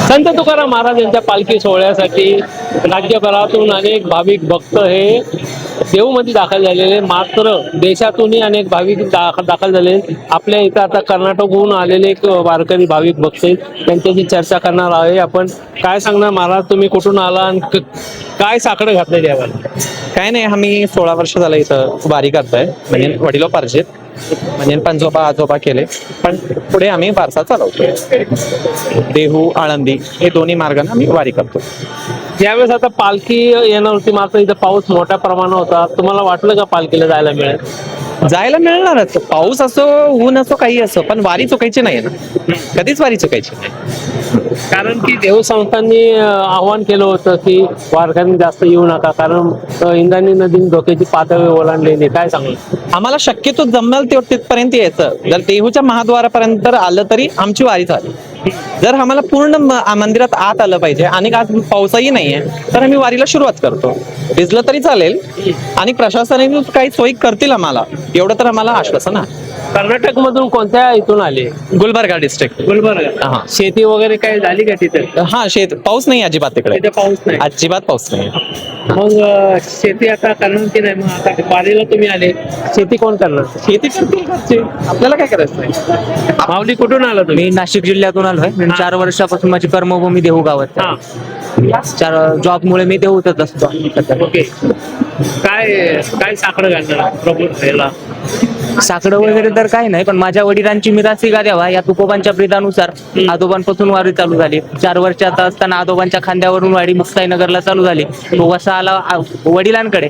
संत तुकाराम महाराज यांच्या पालखी सोहळ्यासाठी राज्यभरातून अनेक भाविक भक्त हे देहूमध्ये दाखल झालेले, मात्र देशातूनही अनेक भाविक दाखल झाले. आपल्या इथं आता कर्नाटकहून आलेले एक वारकरी भाविक भक्त आहेत, त्यांच्याशी चर्चा करणार आहे आपण. काय सांगणार महाराज, तुम्ही कुठून आला आणि काय साकडं घातलंय देवाला? काय नाही, आम्ही 16 वर्ष झालं इथं वारी करतोय. म्हणजे वडिलोपार्जित, म्हणजे पंजोबा आजोबा केले, पण पुढे आम्ही वारसा चालवतोय. देहू आळंदी हे दोन्ही मार्गाने आम्ही वारी करतो. ज्यावेळेस आता पालखी येणार होती, मात्र इथं पाऊस मोठ्या प्रमाणात होता, तुम्हाला वाटलं का पालखीला जायला मिळेल? जायला मिळणारच, पाऊस असो ऊन असो काही असो, पण वारी चुकायची नाही ना, कधीच वारी चुकायची नाही. कारण की देव संस्थांनी आवाहन केलं होतं की वारकऱ्यांनी जास्त येऊ नका, कारण इंद्रायणी नदी धोक्याची पातळी ओलांडलेली. काय सांगू? आम्हाला शक्यतो जमेल तिथपर्यंत यायचं. जर देहूच्या महाद्वारापर्यंत आलं तरी आमची वारी झाली. जर आम्हाला पूर्ण मंदिरात आत आलं पाहिजे आणि आज पावसाही नाहीये, तर आम्ही वारीला सुरुवात करतो. भिजलं तरी चालेल आणि प्रशासनाने काही सोयी करतील आम्हाला, एवढं तर आम्हाला आश्वासन आहे. कर्नाटक मधून कोणत्या इथून आले? गुलबर्गा डिस्ट्रिक्ट. गुलबर्गा. हा. शेती वगैरे काय झाली का तिथे? हा, पाऊस नाही अजिबात तिकडे. तिथे पाऊस नाही, अजिबात पाऊस नाही. मग शेती आता करणार की नाही? मग आता वारीला तुम्ही आले, शेती कोण करणार? शेती करतील घरचे, आपल्याला काय करायचं? माऊली, कुठून आला तुम्ही? मी नाशिक जिल्ह्यातून आलोय. मी 4 वर्षापासून माझी कर्मभूमी देहू गावात हा. जॉबमुळे मी देहूतच असतो. ओके. काय काय साखर घालणार प्रभू याला? साकडं वगैरे तर काही नाही, पण माझ्या वडिलांची मिरासी गाद्यावा या तुकोबांच्या प्रेतानुसार आजोबांपासून वारी चालू झाली. 4 वर्षाचा असताना आजोबांच्या खांद्यावरून वारी मुक्ताईनगरला चालू झाली. तो वसा आला वडिलांकडे,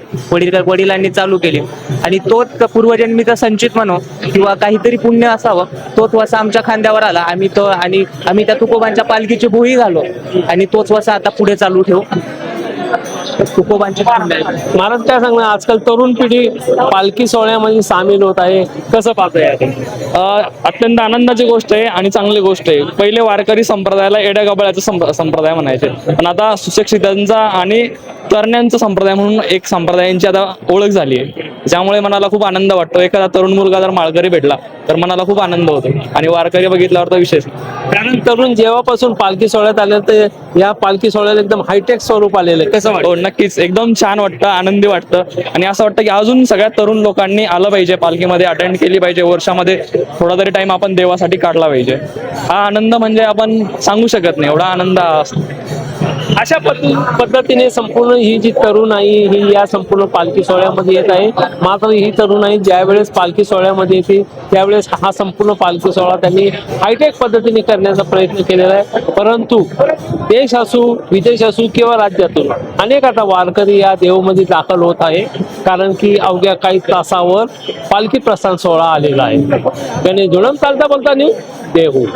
वडिलांनी चालू केली आणि तोच पूर्वजन्मीचा संचित म्हणो किंवा काहीतरी पुण्य असावं, तोच वसा आमच्या खांद्यावर आला. आम्ही त्या तुकोबांच्या पालखीची भोई झालो आणि तोच वसा आता पुढे चालू ठेवू. तुकोबांच्या महाराज, काय सांगणार, आजकाल तरुण पिढी पालखी सोहळ्यामध्ये सामील होत आहे, कसं पाहताय? अत्यंत आनंदाची गोष्ट आहे आणि चांगली गोष्ट आहे. पहिले वारकरी संप्रदायाला येड्या गबाळ्याचा संप्रदाय म्हणायचे, पण आता सुशिक्षितांचा आणि तरण्यांचा संप्रदाय म्हणून एक संप्रदायांची आता ओळख झाली आहे. त्यामुळे मनाला खूप आनंद वाटतो. एखादा तरुण मुलगा जर माळकरी भेटला तर मनाला खूप आनंद होतो आणि वारकरी बघितल्यावर तर विशेष. कारण तरुण जेव्हापासून पालखी सोहळ्यात आले, तर या पालखी सोहळ्याला एकदम हायटेक स्वरूप आलेलं आहे. कसं वाटतं? हो, नक्कीच एकदम छान वाटतं, आनंदी वाटतं आणि असं वाटतं की अजून सगळ्या तरुण लोकांनी आलं पाहिजे, पालखीमध्ये अटेंड केली पाहिजे. वर्षामध्ये थोडा तरी टाइम आपण देवासाठी काढला पाहिजे. हा आनंद म्हणजे आपण सांगू शकत नाही, एवढा आनंद असतो. अशा पद्धतीने संपूर्ण ही जी तरुणाई ही या संपूर्ण पालखी सोहळ्यामध्ये येत आहे. मात्र ही तरुणाई ज्या वेळेस पालखी सोहळ्यामध्ये येते त्यावेळेस हा संपूर्ण पालखी सोहळा त्यांनी हायटेक पद्धतीने करण्याचा प्रयत्न केलेला आहे. परंतु देश असू, विदेश असू किंवा राज्यातून अनेक आता वारकरी या देहूमध्ये दाखल होत आहे, कारण की अवघ्या काही तासावर पालखी प्रस्थान सोहळा आलेला आहे. गणेश जोडम, चालता बोलता न्यूज, देहू.